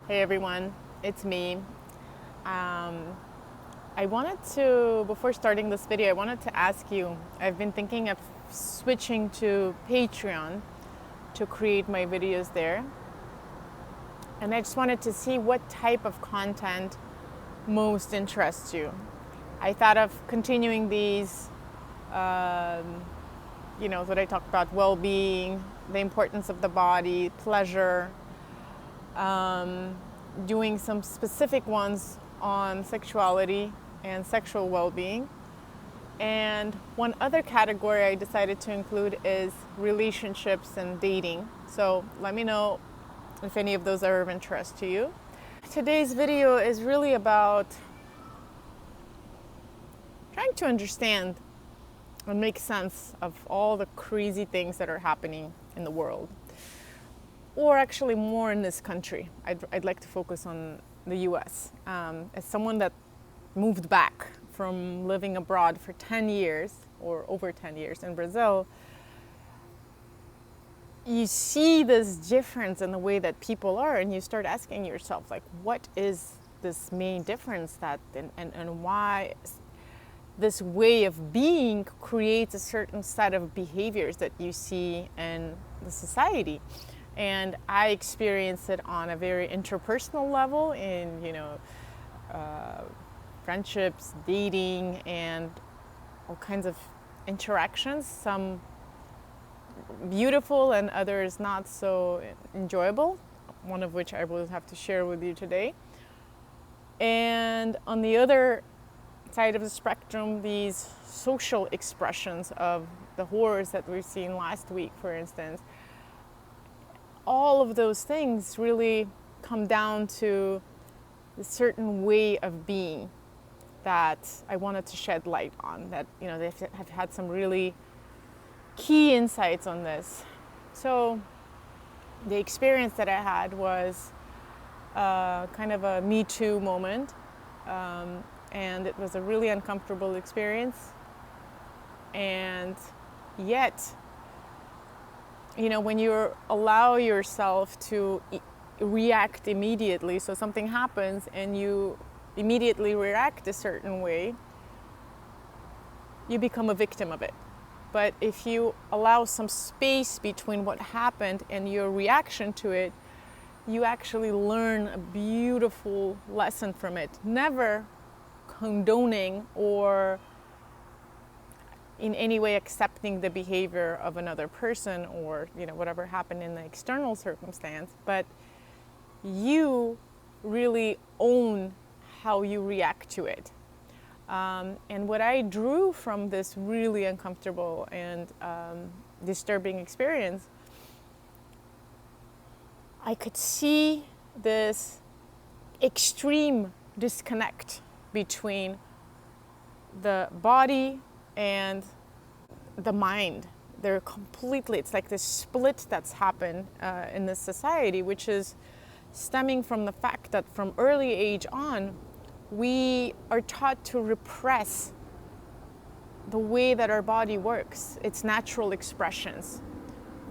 Hey everyone, it's me. I wanted to, before starting this video, I wanted to ask you, I've been thinking of switching to Patreon to create my videos there. And I just wanted to see what type of content most interests you. I thought of continuing these, what I talked about, well-being, the importance of the body, pleasure, doing some specific ones on sexuality and sexual well-being. And one other category I decided to include is relationships and dating. So let me know if any of those are of interest to you. Today's video is really about trying to understand and make sense of all the crazy things that are happening in the world. Or actually more in this country. I'd like to focus on the US. As someone that moved back from living abroad for 10 years or over 10 years in Brazil, you see this difference in the way that people are, and you start asking yourself, like, what is this main difference that and why this way of being creates a certain set of behaviors that you see in the society. And I experience it on a very interpersonal level in, friendships, dating, and all kinds of interactions, some beautiful and others not so enjoyable, one of which I will have to share with you today. And on the other side of the spectrum, these social expressions of the horrors that we've seen last week, for instance, all of those things really come down to a certain way of being that I wanted to shed light on, that, they have had some really key insights on this. So the experience that I had was kind of a Me Too moment, and it was a really uncomfortable experience. And yet, when you allow yourself to react immediately, so something happens and you immediately react a certain way, you become a victim of it. But if you allow some space between what happened and your reaction to it, you actually learn a beautiful lesson from it, never condoning or in any way accepting the behavior of another person or whatever happened in the external circumstance, but you really own how you react to it. And what I drew from this really uncomfortable and disturbing experience, I could see this extreme disconnect between the body and the mind. They're completely, it's like this split that's happened in this society, which is stemming from the fact that from early age on, we are taught to repress the way that our body works, its natural expressions.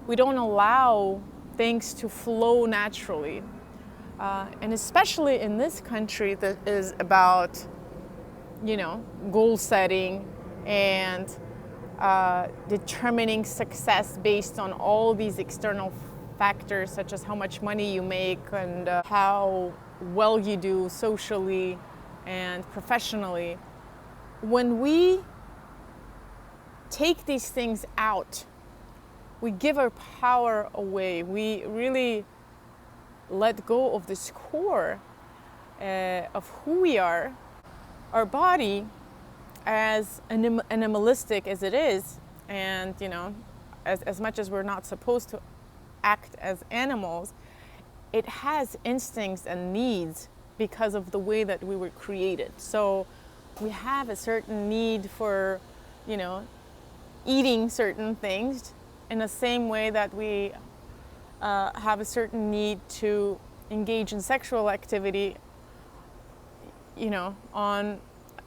We don't allow things to flow naturally. And especially in this country that is about, goal setting and determining success based on all these external factors, such as how much money you make and how well you do socially and professionally. When we take these things out, we give our power away. We really let go of this core of who we are. Our body, as animalistic as it is, and as much as we're not supposed to act as animals, it has instincts and needs because of the way that we were created. So we have a certain need for, eating certain things in the same way that we have a certain need to engage in sexual activity, on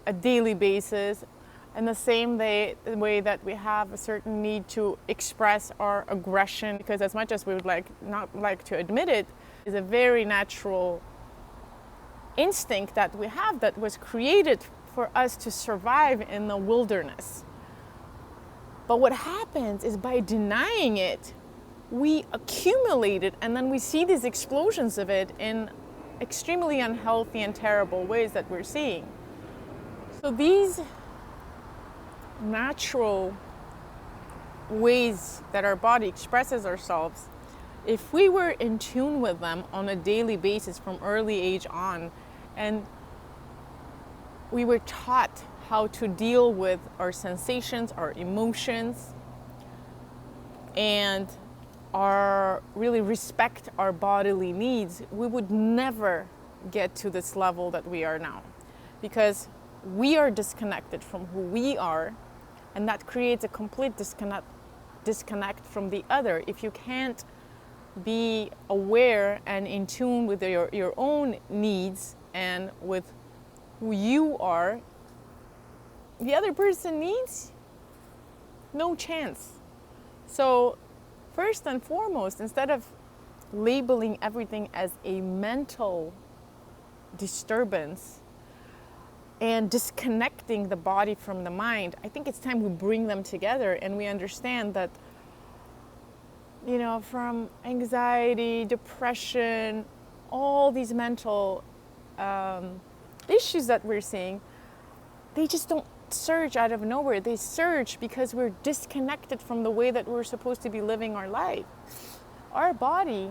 a daily basis, in the same way that we have a certain need to express our aggression, because as much as we would not like to admit it, is a very natural instinct that we have that was created for us to survive in the wilderness. But what happens is by denying it, we accumulate it, and then we see these explosions of it in extremely unhealthy and terrible ways that we're seeing. So these natural ways that our body expresses ourselves, if we were in tune with them on a daily basis from early age on, and we were taught how to deal with our sensations, our emotions, and really respect our bodily needs, we would never get to this level that we are now, because we are disconnected from who we are, and that creates a complete disconnect from the other. If you can't be aware and in tune with your own needs and with who you are, the other person needs, no chance. So first and foremost, instead of labeling everything as a mental disturbance and disconnecting the body from the mind, I think it's time we bring them together and we understand that, from anxiety, depression, all these mental issues that we're seeing, they just don't surge out of nowhere. They surge because we're disconnected from the way that we're supposed to be living our life. Our body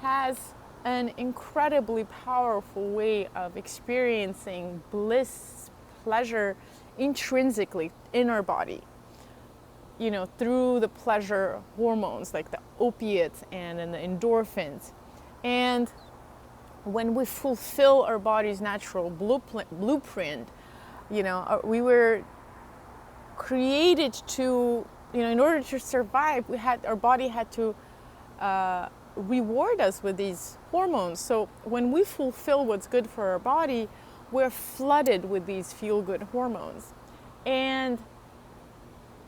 has an incredibly powerful way of experiencing bliss, pleasure intrinsically in our body, through the pleasure hormones like the opiates and the endorphins. And when we fulfill our body's natural blueprint, we were created to, in order to survive, our body had to reward us with these hormones. So when we fulfill what's good for our body, we're flooded with these feel-good hormones. And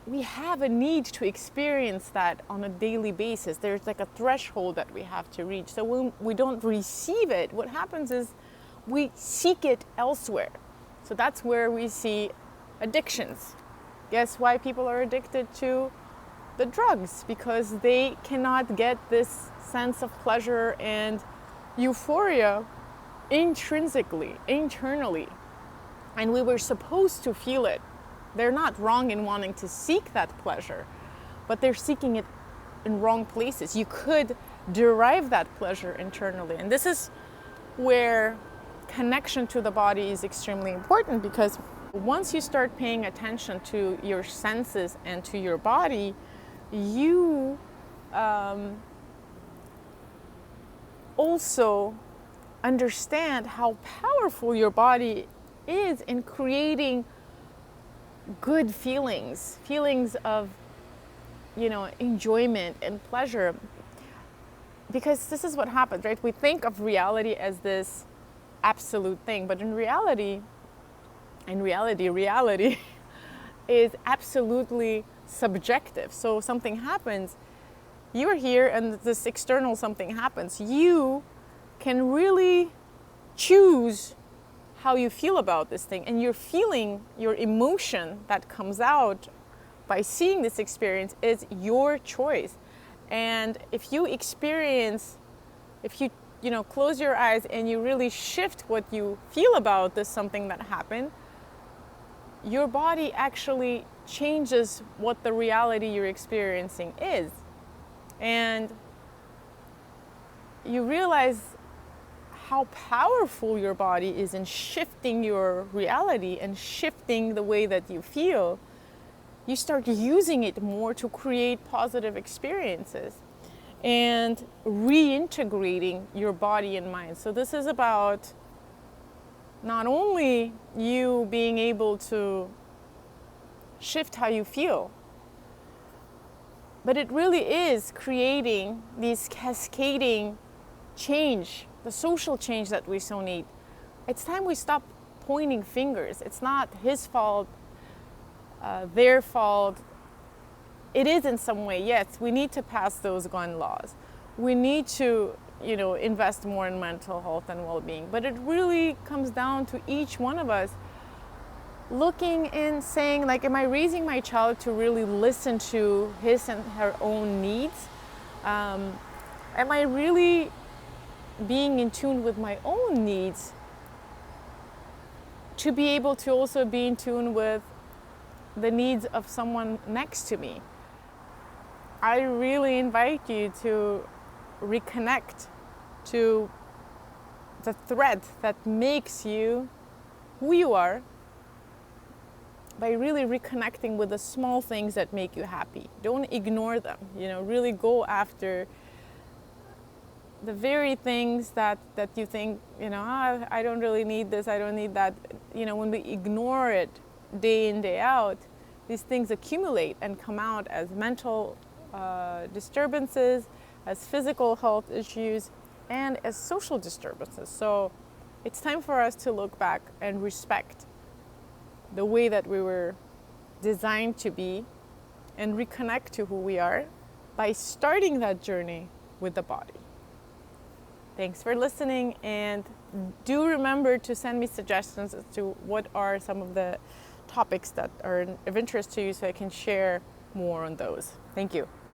we have a need to experience that on a daily basis. There's like a threshold that we have to reach. So when we don't receive it, what happens is we seek it elsewhere. So that's where we see addictions. Guess why people are addicted to the drugs? Because they cannot get this sense of pleasure and euphoria intrinsically, internally. And we were supposed to feel it. They're not wrong in wanting to seek that pleasure, but they're seeking it in wrong places. You could derive that pleasure internally. And this is where connection to the body is extremely important, because once you start paying attention to your senses and to your body, you also understand how powerful your body is in creating good feelings of, enjoyment and pleasure. Because this is what happens, right? We think of reality as this absolute thing, but in reality is absolutely subjective. So something happens, you're here and this external something happens. You can really choose how you feel about this thing, and your feeling, your emotion that comes out by seeing this experience is your choice. And if you close your eyes and you really shift what you feel about this something that happened, your body actually changes what the reality you're experiencing is. And you realize how powerful your body is in shifting your reality and shifting the way that you feel. You start using it more to create positive experiences and reintegrating your body and mind. So this is about not only you being able to shift how you feel, but it really is creating these cascading change, the social change that we so need. It's time we stop pointing fingers. It's not his fault, their fault. It is in some way, yes. We need to pass those gun laws. We need to invest more in mental health and well-being. But it really comes down to each one of us looking and saying, like, am I raising my child to really listen to his and her own needs? Am I really being in tune with my own needs to be able to also be in tune with the needs of someone next to me? I really invite you to reconnect to the thread that makes you who you are by really reconnecting with the small things that make you happy. Don't ignore them. Really go after the very things that you think, I don't really need this, I don't need that. When we ignore it day in, day out, these things accumulate and come out as mental disturbances, as physical health issues, and as social disturbances. So it's time for us to look back and respect the way that we were designed to be and reconnect to who we are by starting that journey with the body. Thanks for listening, and do remember to send me suggestions as to what are some of the topics that are of interest to you so I can share more on those. Thank you.